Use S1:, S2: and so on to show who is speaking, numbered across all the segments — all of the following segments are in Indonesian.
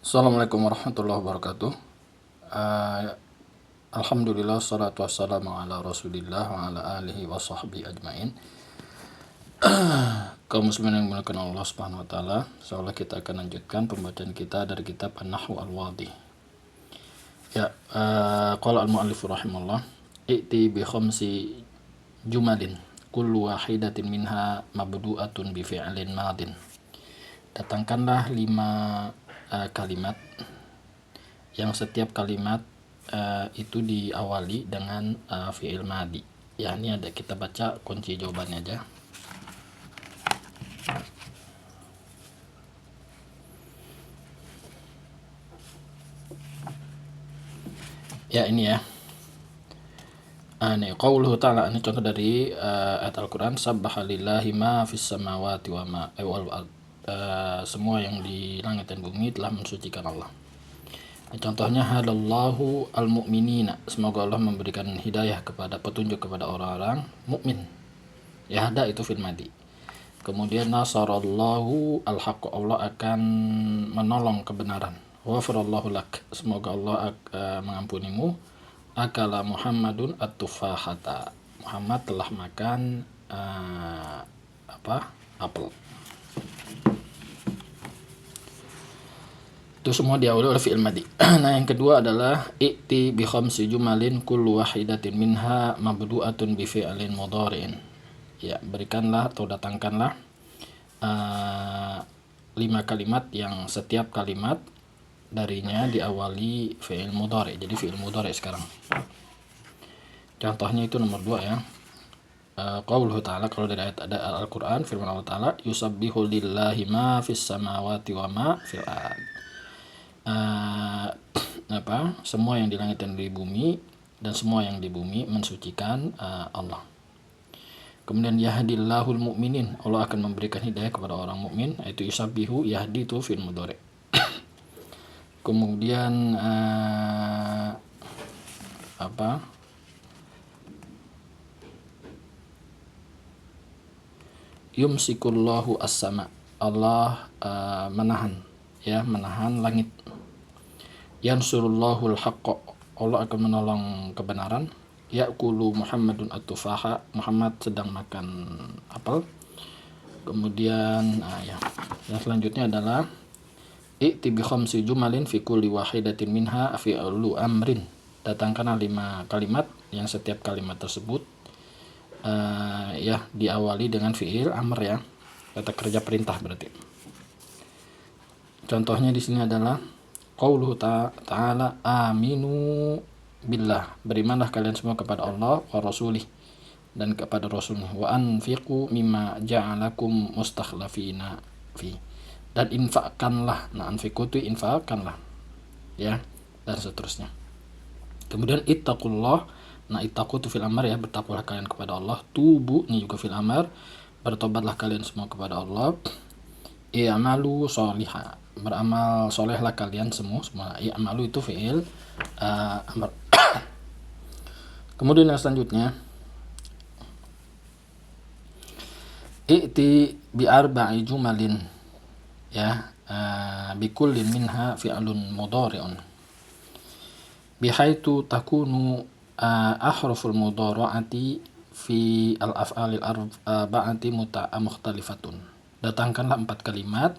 S1: Assalamualaikum warahmatullahi wabarakatuh. Uh, Alhamdulillah, salatu wassalamu ala rasulillah wa ala alihi wa sahbihi ajmain. Kaum muslimin yang dimuliakan Allah subhanahu wa ta'ala, seolah kita akan lanjutkan pembacaan kita dari kitab An-Nahwu Al-Wadih. Ya, qala al-mu'allif rahimahullah, i'ti bi khamsi jumalin kullu wahidatin minha mabdu'atun bi fi'lin madin. Datangkanlah 5 kalimat yang setiap kalimat itu diawali dengan fi'il madi. Ya, ini ada, kita baca kunci jawabannya aja. Ya, ini ya. Ini qauluhu ta'ala, ini contoh dari ayat Al-Qur'an, sabbaha lillahi ma fis samawati wa ma wal ard. Semua yang di langit dan bumi telah mensucikan Allah. Contohnya hadallahu al-mu'minina, semoga Allah memberikan hidayah kepada petunjuk kepada orang-orang mukmin. Ya, hada itu fil madi. Kemudian nasarallahu al-haqq, Allah akan menolong kebenaran. Ghafirallahu lak, semoga Allah mengampunimu. Akala Muhammadun at-tufahata, Muhammad telah makan apel. Itu semua diawali oleh fi'il madi. Nah, yang kedua adalah i'ti bi khamsi jumalin kullu wahidatin minha mabdu'atun bi fi'lin mudhari'in. Ya, berikanlah atau datangkanlah 5 kalimat yang setiap kalimat darinya diawali fi'il mudhari'. Jadi fi'il mudhari' sekarang. Contohnya itu nomor 2 ya. Qauluhu ta'ala, kalau dari ayat ada Al-Qur'an, firman Allah Ta'ala, yusabbihu lillahi ma fis samawati wa ma fil ard. Semua yang di langit dan di bumi, dan semua yang di bumi mensucikan Allah. Kemudian yahdillahul mu'minin, Allah akan memberikan hidayah kepada orang mukmin, yaitu yusabbihu, yahdi itu fi'il mudhari'. Kemudian yumsikullahu as-sama, Allah menahan langit. Yansurullahul haqqa, Allah akan menolong kebenaran. Ya'kulu Muhammadun at-tufaha, Muhammad sedang makan apel. Kemudian yang selanjutnya adalah i'ti bi khamsi jumalin fi kulli wahidatin minha fi'lu amrin. Datangkanlah 5 kalimat yang setiap kalimat tersebut diawali dengan fi'il amr ya. Kata kerja perintah berarti. Contohnya di sini adalah qauluhu ta'ala aminu billah, berimanlah kalian semua kepada Allah wa rasulih, dan kepada rasulnya. Wa anfiqu mimma ja'alakum mustakhlafina fi, dan infakkanlah. Nah, anfiqu itu infakkanlah ya, dan seterusnya. Kemudian ittaqullah, nah ittaqu itu fil amr ya, bertakwalah kalian kepada Allah. Tubu, ini juga fil amr, bertobatlah kalian semua kepada Allah. I'malu sholiha, beramal solehlah kalian semua. I'malu itu fi'il amr. Kemudian yang selanjutnya i'ti bi arba'i jumalin ya, bi kullin minha fi'lun mudhari'un bihaitu takunu ahruful mudhara'ati fi al-af'alil arba'ati mukhtalifatun. Datangkanlah 4 kalimat.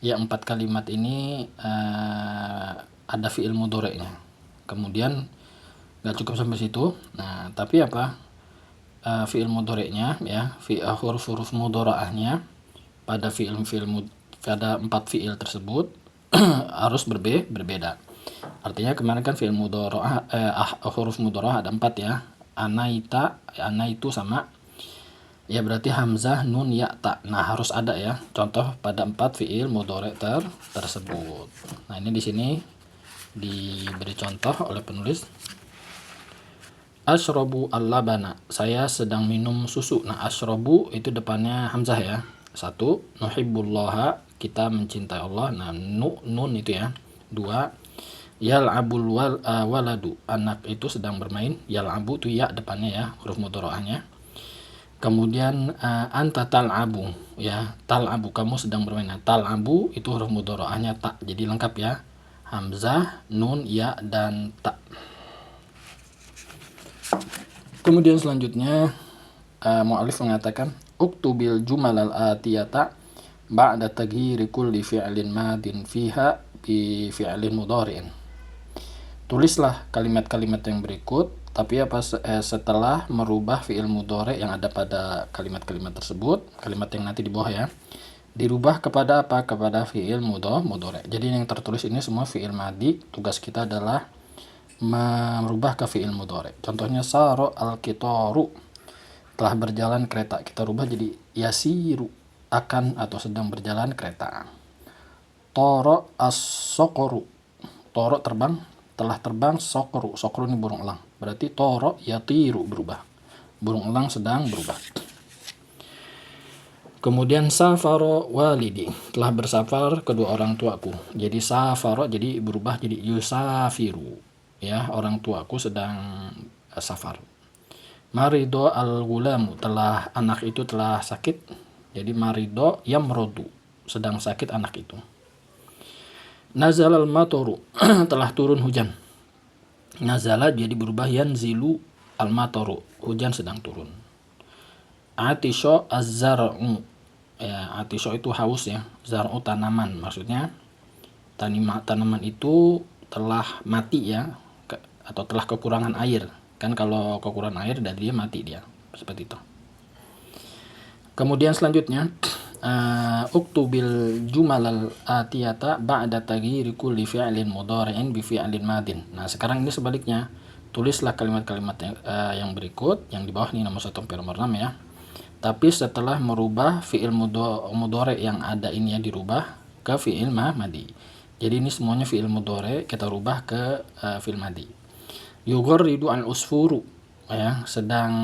S1: Ya, 4 kalimat ini ada fi'il mudhari'nya. Kemudian nggak cukup sampai situ. Nah, tapi fi'il mudhari'nya ya, huruf mudhara'ahnya pada pada 4 fi'il tersebut harus berbeda. Artinya kemarin kan fi'il mudhara'ah huruf mudhara'ah ada 4 ya. Ana itu sama ya, berarti hamzah, nun, ya, ta. Nah, harus ada ya. Contoh pada 4 fi'il mudhari' tersebut. Nah, ini di sini diberi contoh oleh penulis. Ashrabu al-labana, saya sedang minum susu. Nah, ashrabu itu depannya hamzah ya. 1, nuhibbullaha, kita mencintai Allah. Nah, nun itu ya. 2, yal'abul waladu, anak itu sedang bermain. Yal'abu itu ya depannya ya, huruf mudhara'ahnya. Kemudian anta tal'abu ya, tal'abu kamu sedang bermain. Nah, tal'abu itu huruf mudhara'ahnya ta, jadi lengkap ya. hamzah, nun, ya, dan ta. Kemudian selanjutnya mu'allif mengatakan uktubil jumal al-atiyata ba'da taghyiri kulli fi'lin madin fiha bi fi'lin mudhari'in. Tulislah kalimat-kalimat yang berikut tapi setelah merubah fi'il mudhari' yang ada pada kalimat-kalimat tersebut, kalimat yang nanti di bawah ya, dirubah kepada apa? Kepada fi'il mudhari'. Jadi yang tertulis ini semua fi'il madi, tugas kita adalah merubah ke fi'il mudhari'. Contohnya saro al-qitaru, telah berjalan kereta, kita rubah jadi yasiru, akan atau sedang berjalan kereta. Toro as-soqru, toro terbang, telah terbang. Soqru, soqru ini burung elang, berarti toro yatiru, berubah, burung elang sedang berubah. Kemudian safaro walidi, telah bersafar kedua orang tuaku. Jadi safaro jadi berubah jadi yusafiru, ya, orang tuaku sedang safar. Marido al-gulamu, telah anak itu telah sakit, jadi marido yamrodu, sedang sakit anak itu. Nazal al-matoru, telah turun hujan. Nazala jadi berubah yanzilu al-matoru, hujan sedang turun. Atisho az-zar'u, ya, atisho itu haus ya, zar'u tanaman, maksudnya tanaman itu telah mati ya, atau telah kekurangan air. Kan kalau kekurangan air dari dia mati dia, seperti itu. Kemudian selanjutnya uktubil jumalal atiyata ba'da taghyiri kulli fi'lin mudhari'in bi fi'lin madin. Nah, sekarang ini sebaliknya. Tulislah kalimat-kalimat yang berikut, yang di bawah ini nomor 1 sampai nomor 6 ya. Tapi setelah merubah fi'il mudhari' yang ada ini ya, dirubah ke fi'il madi. Jadi ini semuanya fi'il mudhari' kita rubah ke fi'il madi. Yughridu al-usfuru, ya, sedang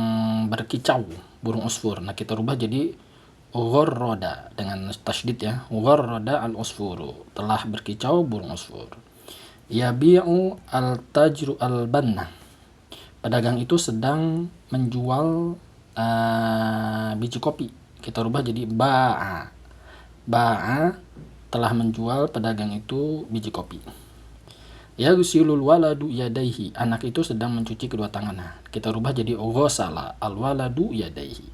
S1: berkicau burung usfur. Nah, kita rubah jadi ugharrada dengan tasydid ya. Ugharrada al-usfuru, telah berkicau burung usfur. Yabi'u al-tajru al-banna, pedagang itu sedang menjual biji kopi. Kita rubah jadi ba'a. Ba'a, telah menjual pedagang itu biji kopi. Yaghsilul waladu yadaihi, anak itu sedang mencuci kedua tangannya. Kita rubah jadi ghasala al-waladu yadaihi,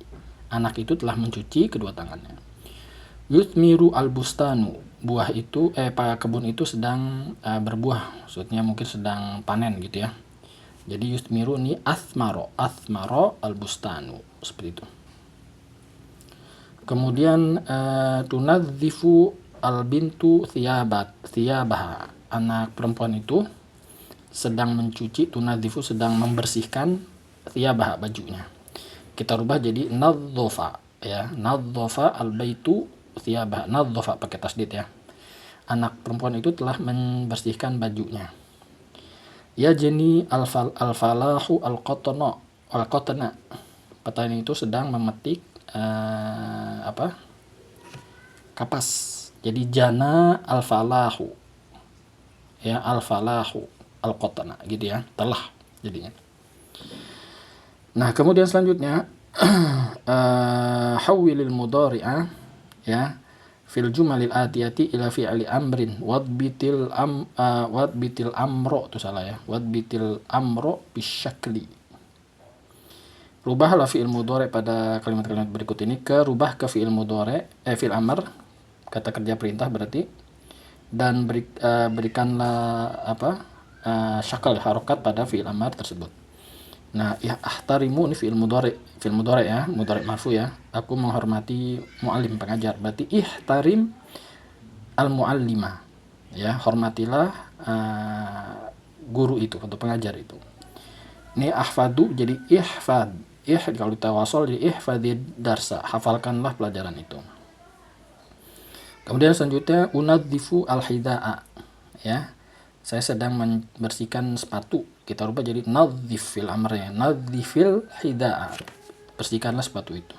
S1: anak itu telah mencuci kedua tangannya. Yuthmiru al-bustanu, buah itu kebun itu sedang berbuah, maksudnya mungkin sedang panen gitu ya. Jadi yuthmiru ini athmaro al-bustanu, seperti itu. Kemudian tunadzifu al-bintu thiyabaha, anak perempuan itu sedang mencuci, tunadzifu sedang membersihkan, thiyabaha bajunya. Kita rubah jadi nadzofa ya, nadzofa al-baitu thiyabaha, nadzofa pakai tasdid ya. Anak perempuan itu telah membersihkan bajunya. Ya jeni al-falahu al-qotna, petani itu sedang memetik kapas. Jadi jana al-falahu ya, al-falahu al-qotna gitu ya, telah jadinya. Nah, kemudian selanjutnya hawwilil mudhari'a ya fil jumalil atiyati ila fi'li amrin wadbitil amro, itu salah ya, wadbitil amro bisyakli. Rubahlah fi'il mudhari' pada kalimat-kalimat berikut ini rubah ke fi'il mudhari', fi'il amr, kata kerja perintah berarti, dan berikanlah syakal harokat pada fi'il amr tersebut. Nah, ya ahtarimu ini fi'il mudhari' ya, mudhari' marfu ya. Aku menghormati muallim, pengajar. Berarti ihtarim al-muallima. Ya, hormatilah guru itu atau pengajar itu. Ini ahfadu jadi ihfad. Kalau ditawasol jadi ihfadid darsa, hafalkanlah pelajaran itu. Kemudian selanjutnya unadzifu al-hida'a ya. Saya sedang membersihkan sepatu. Kita rubah jadi nadzif fil amrnya, nadzifil hida'a, bersihkanlah sepatu itu.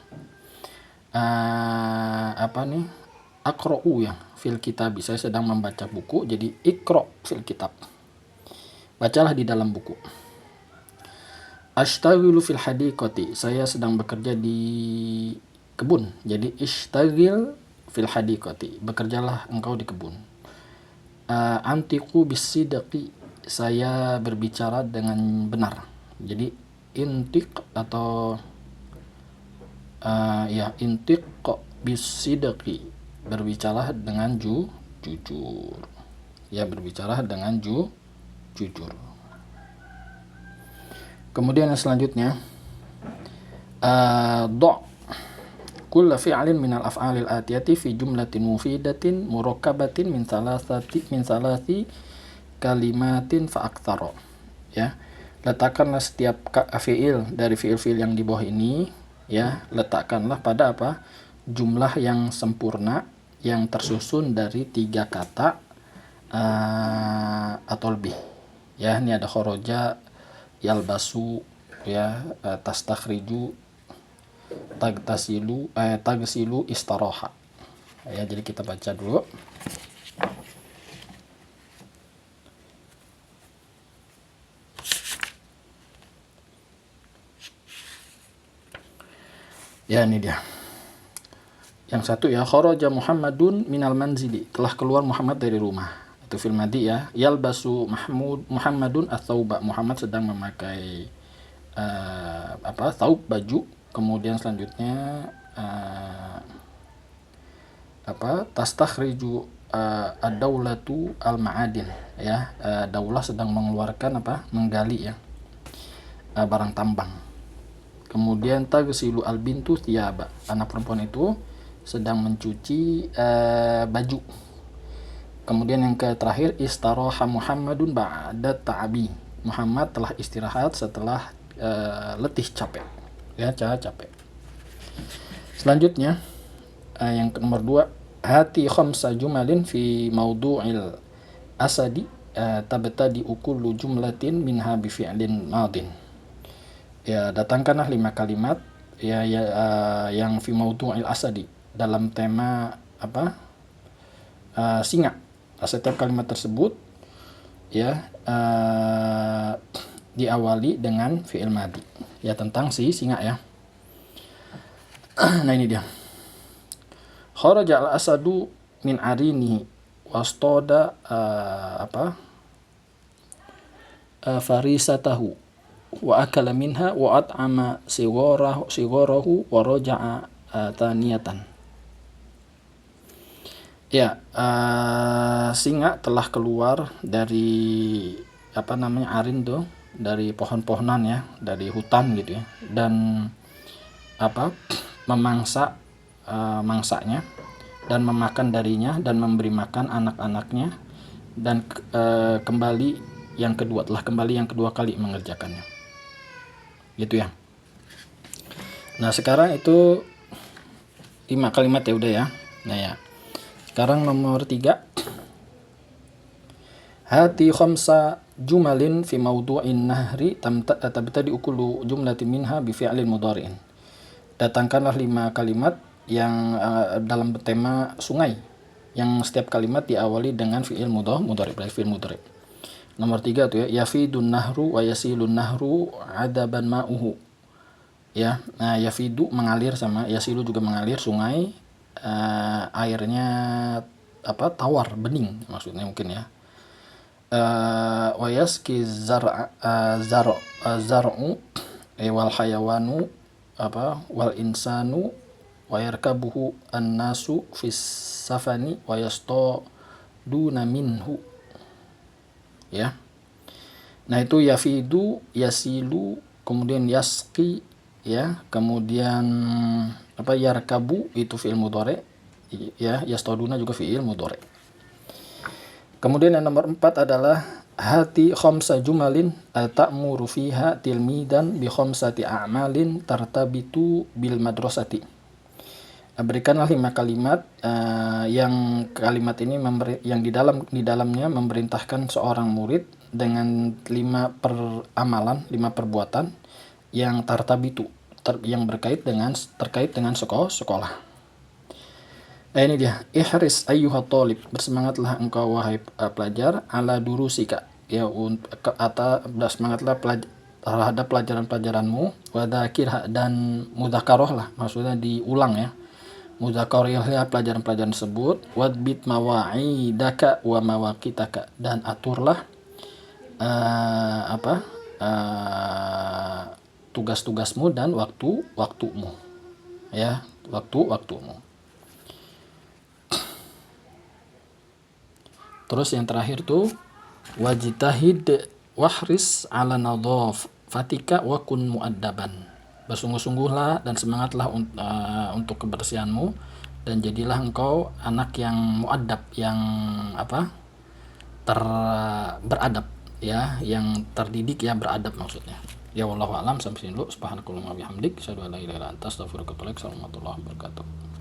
S1: Aqra'u ya fil kitab, saya sedang membaca buku, jadi iqra' fil kitab, bacalah di dalam buku. Ashtaghilu fil hadiqati, saya sedang bekerja di kebun, jadi ishtaghil fil hadiqati, bekerjalah engkau di kebun. Antiqu bisidqi, saya berbicara dengan benar. Jadi intiq atau intiq bisidqi, berbicara dengan jujur. Ya, berbicara dengan jujur. Kemudian yang selanjutnya, do' kulla fi'lin minal af'alil atiyati fi jumlatin mufidatin murakkabatin min salasi kalimatin fa aktsara. Ya, letakkanlah setiap fi'il dari fi'il-fi'il yang di bawah ini, ya, letakkanlah pada apa? Jumlah yang sempurna yang tersusun dari 3 kata atau lebih. Ya, ini ada khoroja, yalbasu, ya, tastakhriju, tagsilu, istaroha. Ya, jadi kita baca dulu. Ya, ini dia. Yang satu ya, kharaja Muhammadun minal manzili, telah keluar Muhammad dari rumah. Itu fil madi ya. Yalbasu Muhammadun ats-tsauba, Muhammad sedang memakai tsaub, baju. Kemudian selanjutnya tastakhriju ad-daulatu al-ma'adin, ya, daulah sedang mengeluarkan menggali, ya, barang tambang. Kemudian tagsilu al-bintu thiyaba, anak perempuan itu sedang mencuci baju. Kemudian yang terakhir, istaraha Muhammadun ba'da ta'abi, Muhammad telah istirahat setelah letih, capek, ya, capek. Selanjutnya yang nomor 2, hati khamsa jumalin fi maudu'il asadi tabtadi kullu jumlatin minha bi fi'lin madin. Ya, datangkanlah 5 kalimat yang fi maudu'il asadi, dalam tema singa. Setiap kalimat tersebut, ya, diawali dengan fi'il madi, ya, tentang si singa, ya. Nah, ini dia. Kharaja al-asadu min arinihi wastoda farisatahu wa akala minha wa at'ama sigarahu wa raja'a taniyatan. Ya, singa telah keluar dari arin tuh, dari pohon-pohonan, ya, dari hutan gitu, ya, dan memangsa mangsanya dan memakan darinya dan memberi makan anak-anaknya, dan telah kembali yang kedua kali mengerjakannya, gitu ya. Nah, sekarang itu 5 kalimat, ya, udah, ya. Nah, ya, sekarang nomor 3, hati khamsa jumalin fi maudu'in nahri tabtadi kullu jumlatin minha bi fi'lin mudhari'in. Datangkanlah 5 kalimat yang dalam tema sungai, yang setiap kalimat diawali dengan fi'il mudhari', fi'il mudhari'. Nomor 3 tuh, ya, yafidun nahru wa yasilun nahru adaban ma'uhu. Ya, nah, yafidu mengalir sama yasilu juga mengalir, sungai, airnya tawar, bening maksudnya mungkin, ya. Wa yaski zar'u wal hayawanu wal insanu wa yarkabuhu an-nasu fis safani wa yastaduna minhu, ya. Nah, itu yafidu, yasilu, kemudian yaski, ya, kemudian yarkabu itu fi'il mudhari', ya, yastaduna juga fi'il mudhari'. Kemudian yang nomor 4 adalah hati khamsa jumalin ta'muru fiha tilmidan bi khamsati a'malin tartabitu bil madrasati. Berikanlah 5 kalimat yang kalimat ini yang di dalamnya memerintahkan seorang murid dengan 5 peramalan, 5 perbuatan yang tartabitu, yang terkait dengan sekolah. Nah, ini dia. Ihris ayyuhat talib, bersemangatlah engkau wahai pelajar, ala durusika, ya, bersemangatlah terhadap pelajaran-pelajaranmu, wa dzakirha, dan mudzakarahlah, maksudnya diulang, ya, mudzakarihha pelajaran-pelajaran tersebut, wadbit mawa'idaka wa mawaqitaka, dan aturlah tugas-tugasmu dan waktu-waktumu, ya, waktu-waktumu. Terus yang terakhir tuh wajtahid wahris ala nadhafatika wa kun muaddaban. Bersungguh-sungguhlah dan semangatlah untuk kebersihanmu, dan jadilah engkau anak yang muaddab, yang beradab, ya, yang terdidik, ya, beradab maksudnya. Ya wallahu alam. Sampai sini dulu. Subhanakallahumma bihamdik, asyhadu an la ilaha illa anta, astaghfiruka wa atubu ilaik. Assalamualaikum warahmatullahi wabarakatuh.